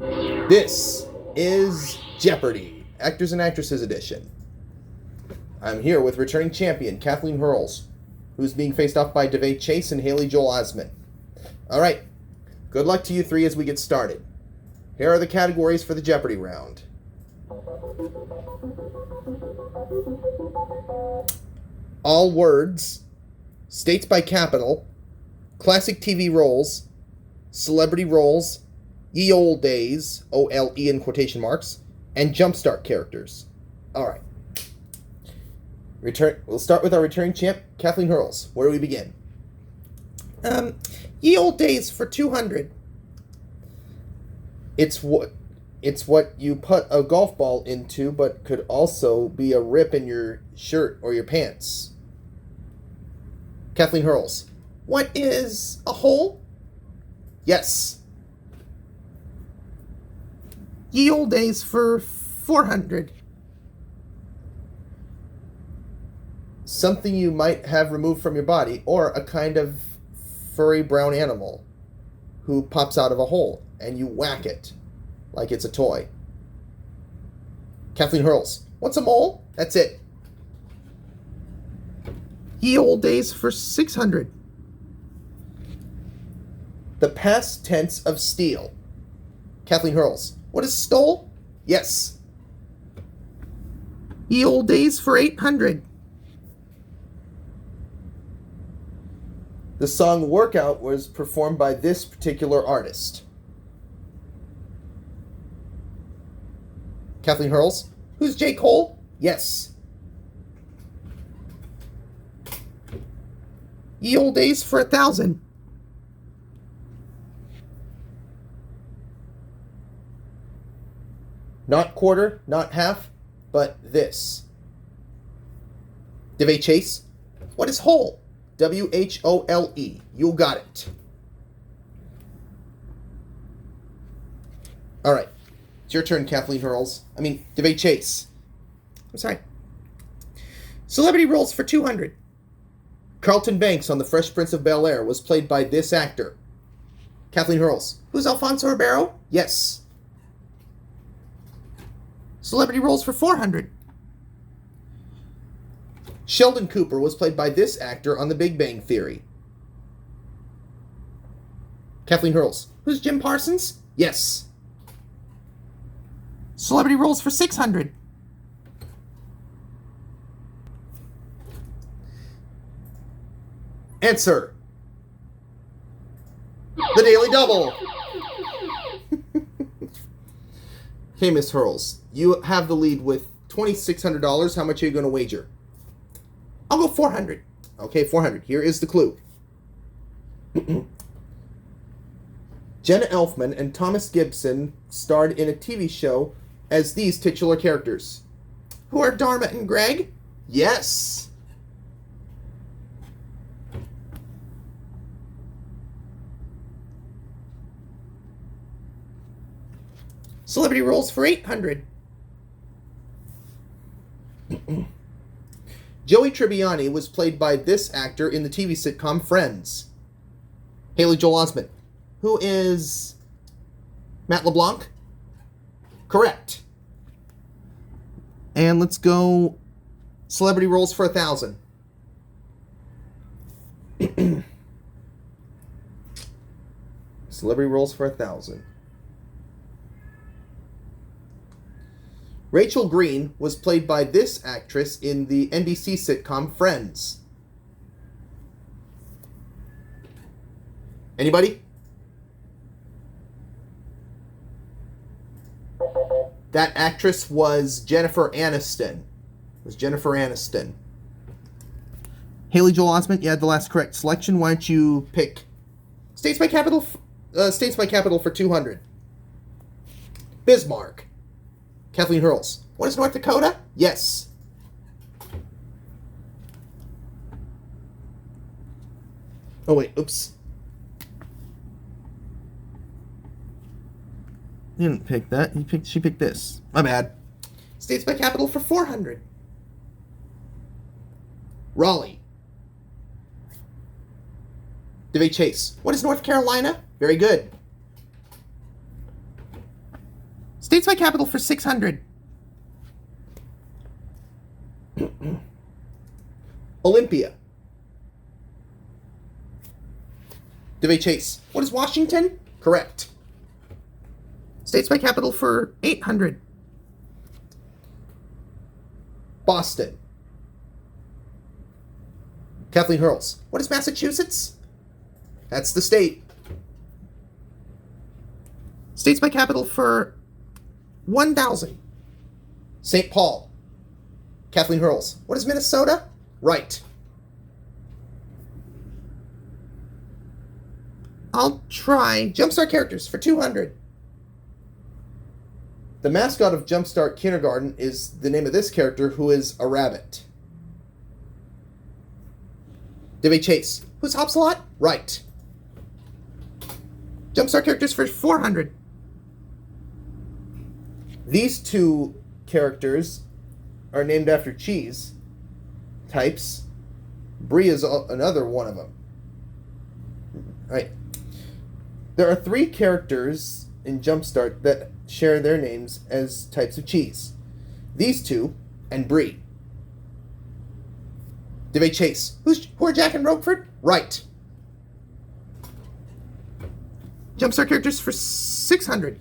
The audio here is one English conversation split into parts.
This is Jeopardy! Actors and Actresses Edition. I'm here with returning champion Kathleen Herles, who's being faced off by Daveigh Chase and Haley Joel Osment. Alright, good luck to you three as we get started. Here are the categories for the Jeopardy round. All words, states by capital, classic TV roles, celebrity roles, ye old days, O-L-E in quotation marks, and jumpstart characters. Alright. We'll start with our returning champ, Kathleen Herles. Where do we begin? Ye old days for 200. It's what you put a golf ball into, but could also be a rip in your shirt or your pants. Kathleen Herles. What is a hole? Yes. Ye old days for 400. Something you might have removed from your body, or a kind of furry brown animal who pops out of a hole and you whack it like it's a toy. Kathleen Herles. What's a mole? That's it. Ye old days for 600. The past tense of steal. Kathleen Herles. What is stole? Yes. Ye old days for 800. The song Workout was performed by this particular artist. Kathleen Herles. Who's J. Cole? Yes. Ye old days for 1,000. Not quarter, not half, but this. Daveigh Chase. What is whole? W-H-O-L-E. You got it. All right. It's your turn, Kathleen Herles. Daveigh Chase. I'm sorry. Celebrity roles for 200. Carlton Banks on The Fresh Prince of Bel-Air was played by this actor. Kathleen Herles. Who's Alfonso Ribeiro? Yes. Celebrity roles for 400. Sheldon Cooper was played by this actor on The Big Bang Theory. Kathleen Herles. Who's Jim Parsons? Yes. Celebrity roles for 600. Answer. The Daily Double. Okay, Miss Herles. You have the lead with $2,600. How much are you going to wager? I'll go 400. Okay, 400. Here is the clue. Jenna Elfman and Thomas Gibson starred in a TV show as these titular characters. Who are Dharma and Greg? Yes. Celebrity roles for 800. Joey Tribbiani was played by this actor in the TV sitcom Friends. Haley Joel Osment. Who is Matt LeBlanc? Correct. And let's go celebrity roles for 1,000. Celebrity roles for 1,000. Rachel Green was played by this actress in the NBC sitcom Friends. Anybody? That actress was Jennifer Aniston. Haley Joel Osment, you had the last correct selection. Why don't you pick states by capital for 200. Bismarck. Kathleen Herles. What is North Dakota? Yes. Oh, wait. Oops. You didn't pick that. She picked this. My bad. States by capital for 400. Raleigh. Daveigh Chase. What is North Carolina? Very good. States by capital for 600. Olympia. Daveigh Chase. What is Washington? Correct. States by capital for 800. Boston. Kathleen Herles. What is Massachusetts? That's the state. States by capital for 1,000. St. Paul. Kathleen Herles. What is Minnesota? Right. I'll try Jumpstart characters for 200. The mascot of Jumpstart Kindergarten is the name of this character, who is a rabbit. Daveigh Chase. Who's Hopsalot? Right. Jumpstart characters for 400. These two characters are named after cheese types. Brie is another one of them. Right. There are 3 characters in Jumpstart that share their names as types of cheese. These two and Brie. Daveigh Chase. Who are Jack and Roquefort? Right. Jumpstart characters for 600.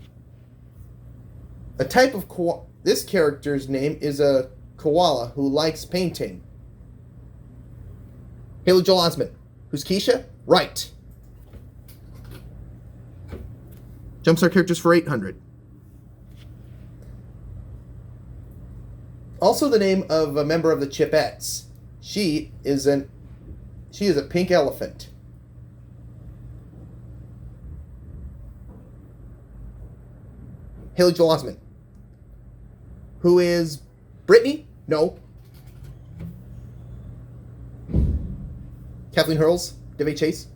A type of this character's name is a koala who likes painting. Haley Joel Osment. Who's Keisha? Right. Jumpstart characters for 800. Also the name of a member of the Chipettes. She is a pink elephant. Haley Joel Osment. Who is Brittany? No. Kathleen Herles. Daveigh Chase.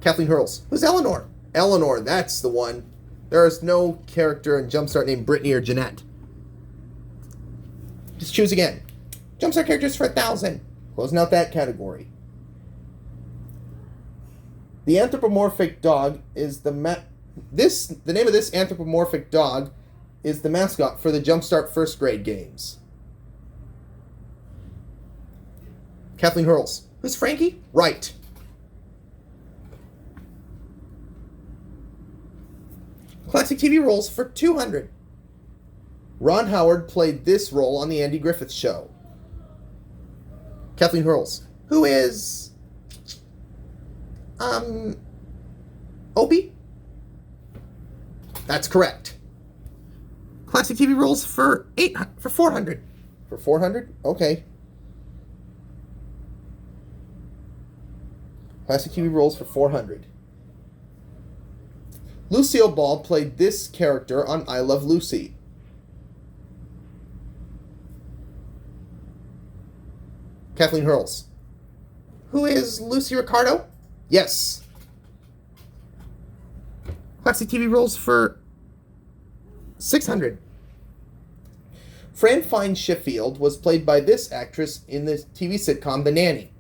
Kathleen Herles. Who's Eleanor? Eleanor, that's the one. There is no character in Jumpstart named Brittany or Jeanette. Just choose again. Jumpstart characters for 1,000. Closing out that category. The anthropomorphic dog is the name of this anthropomorphic dog is the mascot for the Jumpstart first grade games. Kathleen Herles. Who's Frankie? Right. Classic TV roles for 200. Ron Howard played this role on The Andy Griffith Show. Kathleen Herles. Who is Opie? That's correct. Classic TV roles for 400. For 400? Okay. Classic TV roles for 400. Lucille Ball played this character on I Love Lucy. Kathleen Herles. Who is Lucy Ricardo? Yes. Classic TV roles for 600. Fran Fine Sheffield was played by this actress in the TV sitcom The Nanny.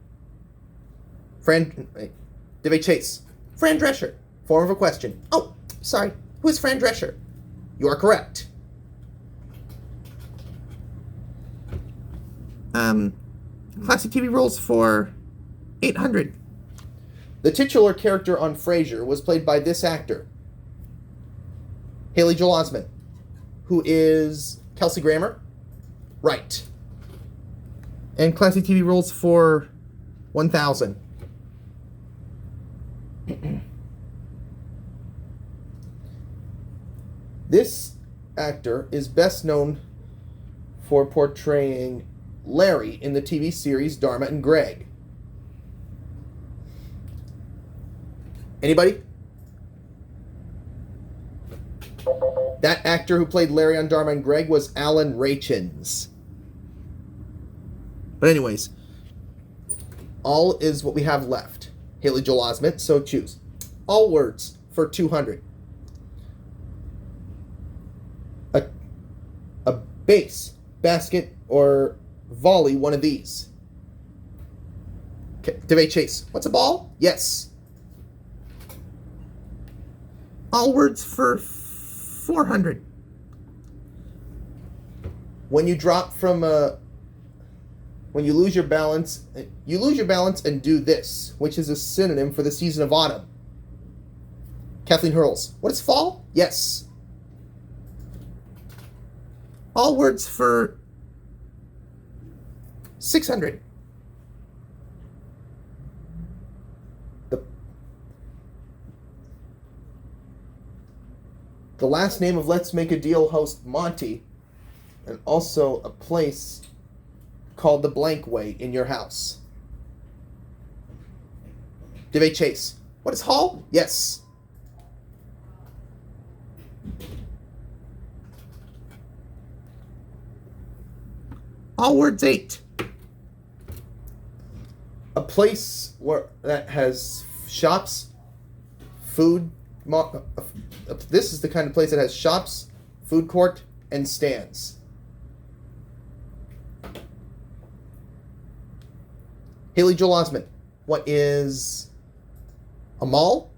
Daveigh Chase. Fran Drescher. Form of a question. Oh, sorry. Who is Fran Drescher? You are correct. Classic TV roles for 800. The titular character on Frasier was played by this actor. Haley Joel Osment. Who is Kelsey Grammer? Right. And classic TV roles for 1,000. This actor is best known for portraying Larry in the TV series Dharma and Greg. Anybody? That actor who played Larry on Dharma and Greg was Alan Rachins. But anyways, all is what we have left. Haley Joel Osment, so choose. All words for 200. A base, basket, or volley, one of these. Daveigh Chase. What's a ball? Yes. All words for 400. When you drop from when you lose your balance and do this, which is a synonym for the season of autumn. Kathleen Herles. What is fall? Yes. All words for 600. The last name of Let's Make a Deal host Monty, and also a place called the Blank Way in your house. Daveigh Chase. What is Hall? Yes. All words 8. A place that has shops, food. This is the kind of place that has shops, food court, and stands. Haley Joel Osment. What is a mall?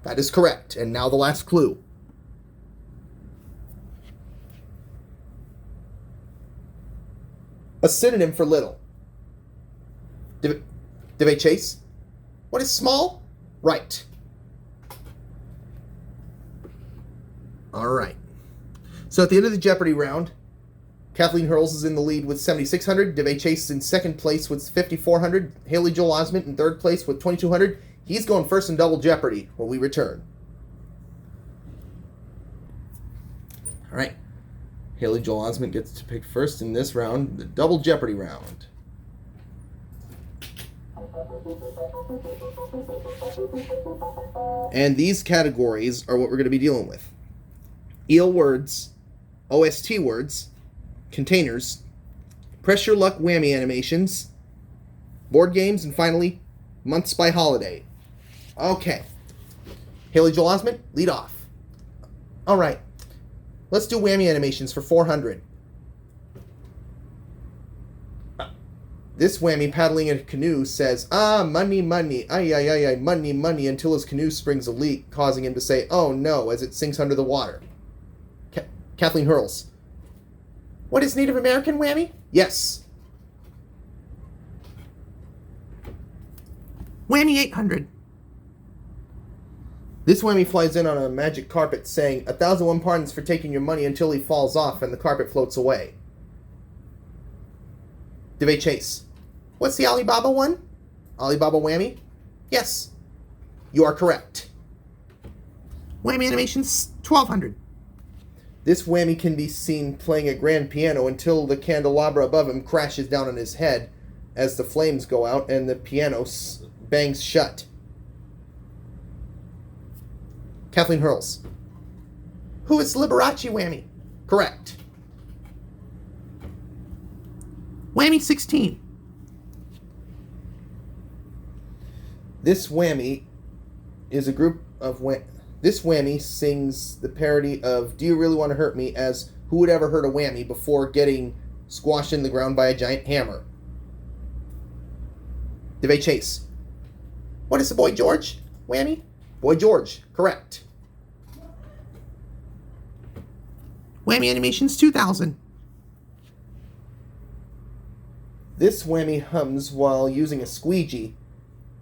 That is correct. And now the last clue. A synonym for little. Daveigh Chase. What is small? Right. All right. So at the end of the Jeopardy round, Kathleen Herles is in the lead with 7,600. Daveigh Chase is in second place with 5,400. Haley Joel Osment in third place with 2,200. He's going first in Double Jeopardy when we return. All right. Haley Joel Osment gets to pick first in this round, the Double Jeopardy round. And these categories are what we're going to be dealing with. Eel words, OST words, containers, press your luck whammy animations, board games, and finally, months by holiday. Okay. Haley Joel Osment, lead off. All right. Let's do whammy animations for 400. This whammy paddling in a canoe says, money, money, ay, money, money, until his canoe springs a leak, causing him to say, oh no, as it sinks under the water. Kathleen Herles. What is Native American whammy? Yes. Whammy 800. This whammy flies in on a magic carpet saying, 1,001 pardons for taking your money until he falls off and the carpet floats away. Daveigh Chase. What's the Alibaba one? Alibaba whammy? Yes. You are correct. Whammy animations 1,200. This whammy can be seen playing a grand piano until the candelabra above him crashes down on his head as the flames go out and the piano bangs shut. Kathleen Herles. Who is Liberace whammy? Correct. Whammy 16. This whammy is a group of This whammy sings the parody of Do You Really Want to Hurt Me as Who Would Ever Hurt a Whammy before getting squashed in the ground by a giant hammer. Daveigh Chase. What is the Boy George whammy? Boy George. Correct. Whammy animations 2,000. This whammy hums while using a squeegee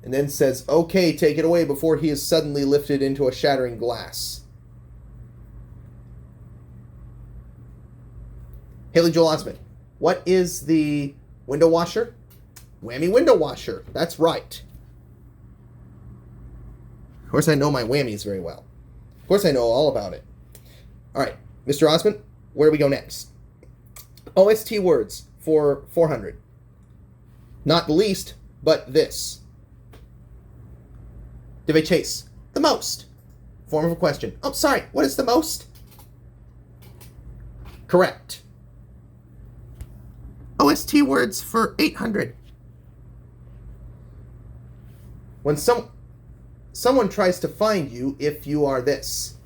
and then says, okay, take it away, before he is suddenly lifted into a shattering glass. Haley Joel Osment. What is the window washer? Whammy window washer. That's right. Of course, I know my whammies very well. Of course, I know all about it. All right, Mr. Osment, where do we go next? OST words for 400. Not the least, but this. Daveigh Chase. The most. Form of a question. Oh, sorry. What is the most? Correct. OST words for 800. When someone tries to find you if you are this.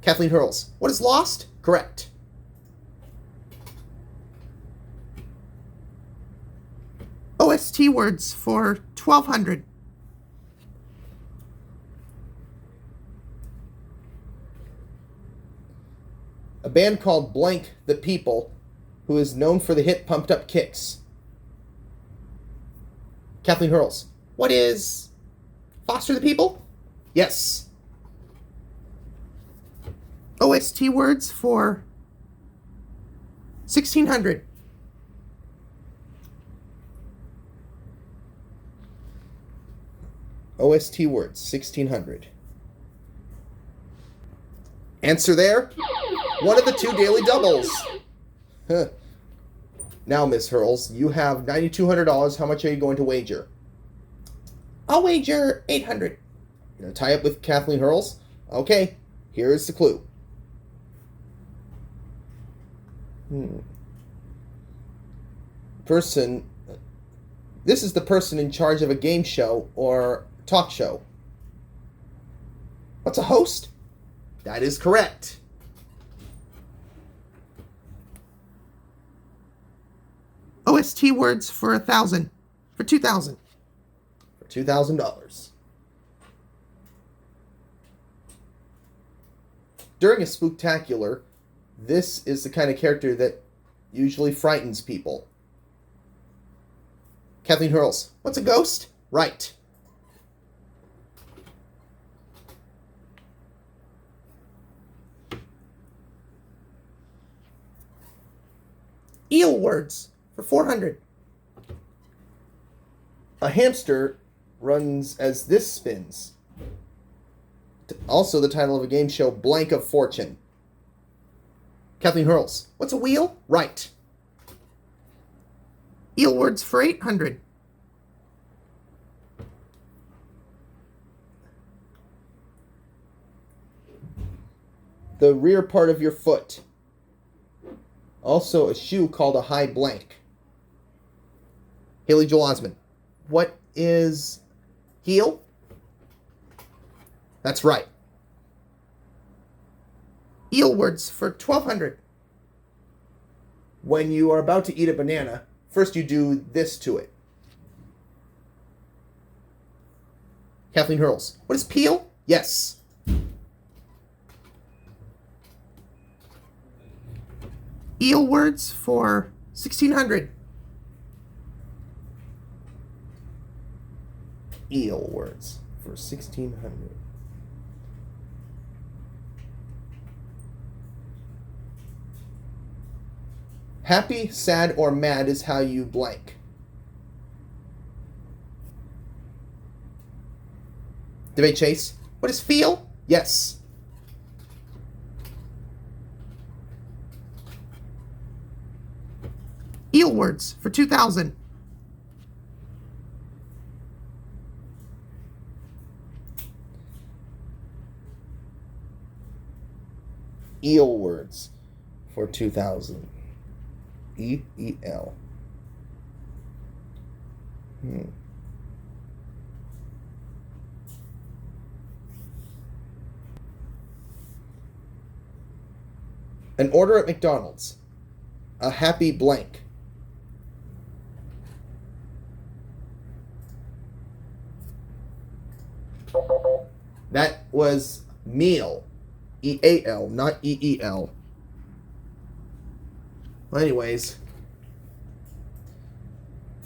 Kathleen Herles. What is lost? Correct. OST words for 1,200. A band called Blank the People, who is known for the hit Pumped Up Kicks. Kathleen Herles. What is Foster the People? Yes. OST words for 1600. OST words, 1600. Answer there? One of the two daily doubles. Huh. Now, Miss Herles, you have $9,200. How much are you going to wager? I'll wager 800. You're going to tie up with Kathleen Herles? Okay, here is the clue. This is the person in charge of a game show or talk show. What's a host? That is correct. OST words for 1,000. For 2,000. For $2,000. During a spooktacular, this is the kind of character that usually frightens people. Kathleen Herles. What's a ghost? Right. Eel words for 400. A hamster runs as this spins. Also the title of a game show, Blank of Fortune. Kathleen Herles. What's a wheel? Right. Eel words for 800. The rear part of your foot. Also a shoe called a high blank. Haley Joel Osment. What is heel? That's right. Eel words for 1,200. When you are about to eat a banana, first you do this to it. Kathleen Herles. What is peel? Yes. Eel words for 1,600. Eel words for 1,600. Happy, sad, or mad is how you blank. Daveigh Chase. What is feel? Yes. Eel words for 2,000. Eel words for 2,000. E-E-L. An order at McDonald's. A happy blank. That was meal. E-A-L, not E-E-L. Well, anyways.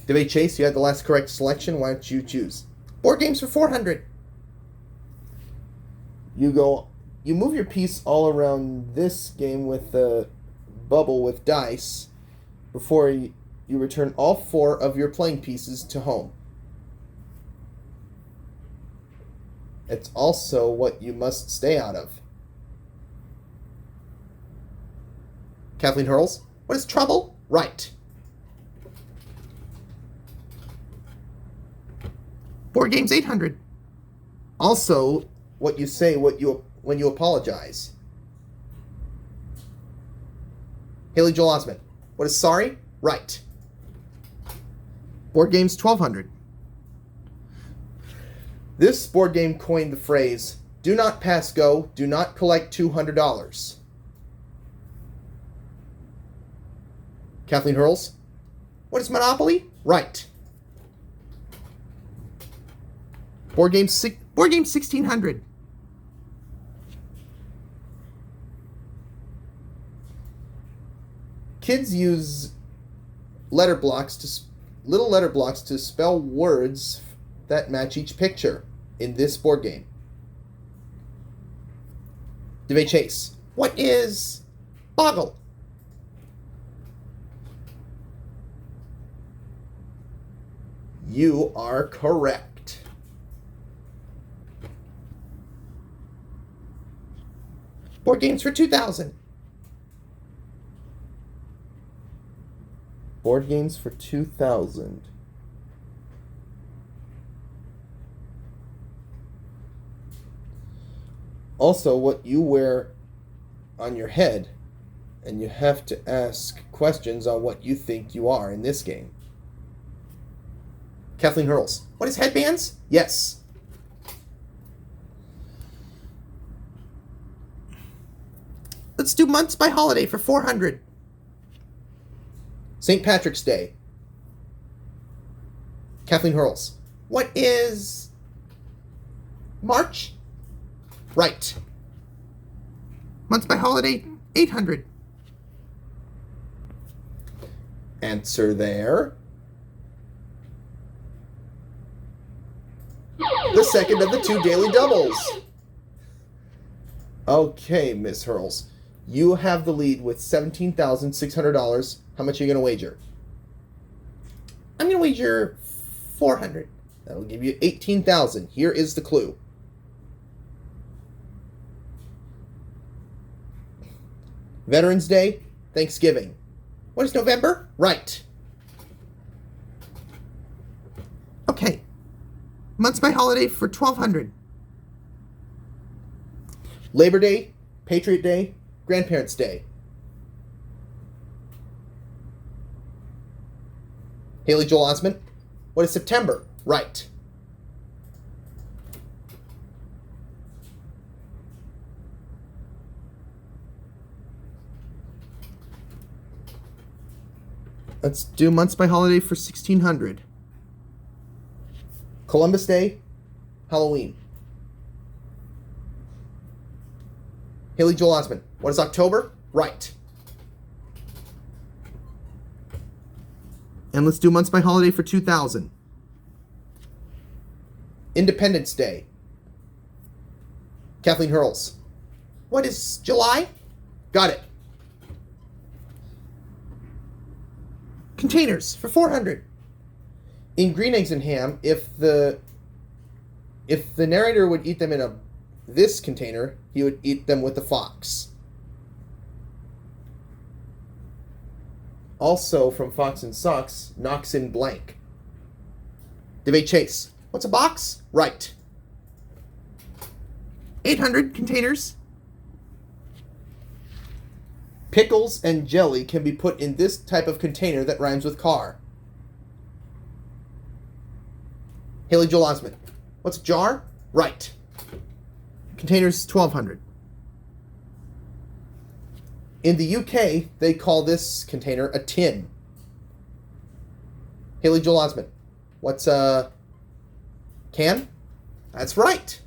Daveigh Chase, you had the last correct selection. Why don't you choose? Board games for 400. You move your piece all around this game with the bubble with dice before you return all 4 of your playing pieces to home. It's also what you must stay out of. Kathleen Herles. What is trouble? Right. Board games 800. Also, what you say when you apologize. Haley Joel Osment. What is sorry? Right. Board games 1,200. This board game coined the phrase, do not pass go, do not collect $200. Kathleen Herles. What is Monopoly? Right. Board game 1,600. Kids use little letter blocks to spell words that match each picture in this board game. Daveigh Chase. What is boggle? You are correct. Board games for 2,000. Board games for 2,000. Also, what you wear on your head, and you have to ask questions on what you think you are in this game. Kathleen Herles. What is headbands? Yes. Let's do months by holiday for 400. St. Patrick's Day. Kathleen Herles. What is March? Right. Months by holiday, 800. Answer there. The second of the two daily doubles. Okay, Miss Herles. You have the lead with $17,600. How much are you going to wager? I'm going to wager 400. That'll give you $18,000. Here is the clue. Veterans Day, Thanksgiving. What is November? Right. Okay. Months by holiday for 1,200. Labor Day, Patriot Day, Grandparents' Day. Haley Joel Osment. What is September? Right. Let's do months by holiday for 1,600. Columbus Day, Halloween. Haley Joel Osment. What is October? Right. And let's do months by holiday for 2,000. Independence Day. Kathleen Herles. What is July? Got it. Containers for 400. In Green Eggs and Ham, if the narrator would eat them in this container, he would eat them with the fox. Also from Fox and Socks, knocks in blank. Daveigh Chase. What's a box? Right. 800 containers. Pickles and jelly can be put in this type of container that rhymes with car. Haley Joel Osment. What's a jar? Right. Containers 1,200. In the UK, they call this container a tin. Haley Joel Osment. What's a can? That's right.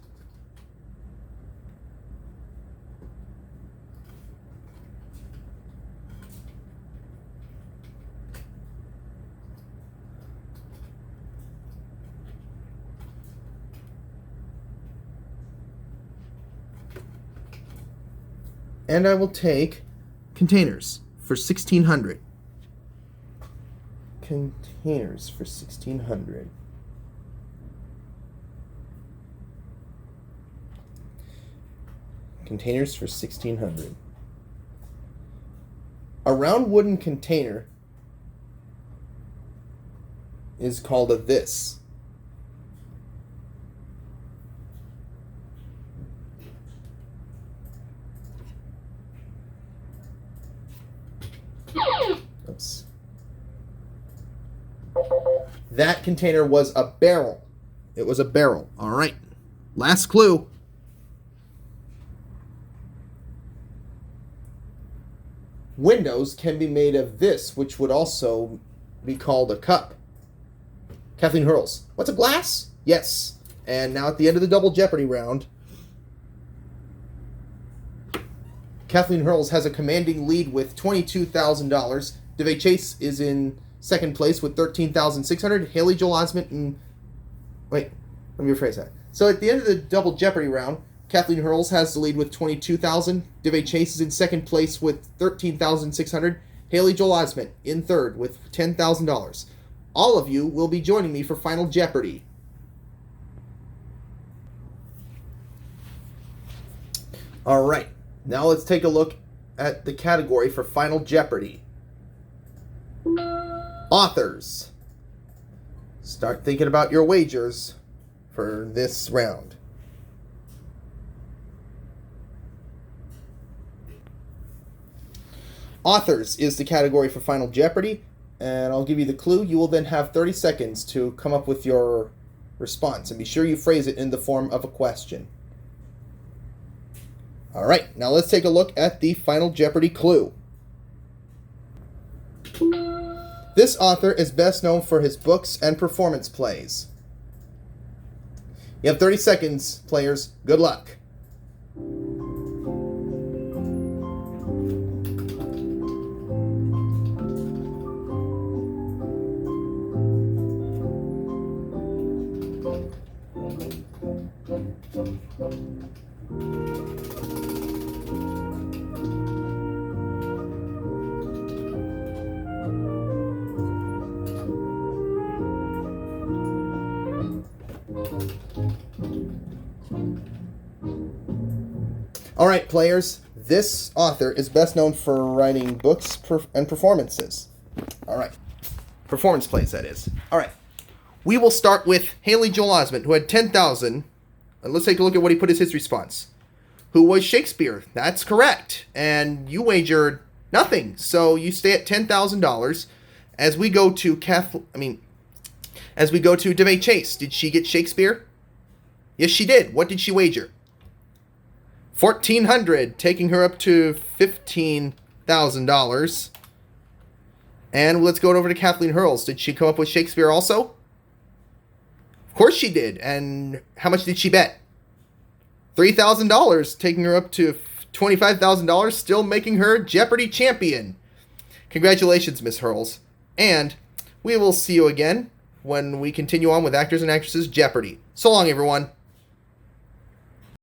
And I will take Containers for 1,600. containers for 1,600. Containers for 1,600. A round wooden container is called a this. Oops. That container was a barrel. It was a barrel. All right. Last clue. Windows can be made of this, which would also be called a cup. Kathleen Herles. What's a glass? Yes. And now at the end of the double Jeopardy round, Kathleen Herles has a commanding lead with $22,000. Daveigh Chase is in second place with $13,600. Haley Joel Osment and... Wait, let me rephrase that. So at the end of the double Jeopardy round, Kathleen Herles has the lead with $22,000. Daveigh Chase is in second place with $13,600. Haley Joel Osment in third with $10,000. All of you will be joining me for Final Jeopardy. All right, now let's take a look at the category for Final Jeopardy. Authors. Start thinking about your wagers for this round. Authors is the category for Final Jeopardy, and I'll give you the clue. You will then have 30 seconds to come up with your response, and be sure you phrase it in the form of a question. All right, now let's take a look at the Final Jeopardy clue. This author is best known for his books and performance plays. You have 30 seconds, players. Good luck. All right, players, this author is best known for writing books and performances. All right. Performance plays, that is. All right. We will start with Haley Joel Osment, who had 10,000. And let's take a look at what he put as his response. Who was Shakespeare? That's correct. And you wagered nothing. So you stay at $10,000. As we go to Daveigh Chase, did she get Shakespeare? Yes, she did. What did she wager? $1,400, taking her up to $15,000. And let's go over to Kathleen Herles. Did she come up with Shakespeare also? Of course she did. And how much did she bet? $3,000, taking her up to $25,000, still making her Jeopardy champion. Congratulations, Miss Herles. And we will see you again when we continue on with Actors and Actresses Jeopardy. So long, everyone.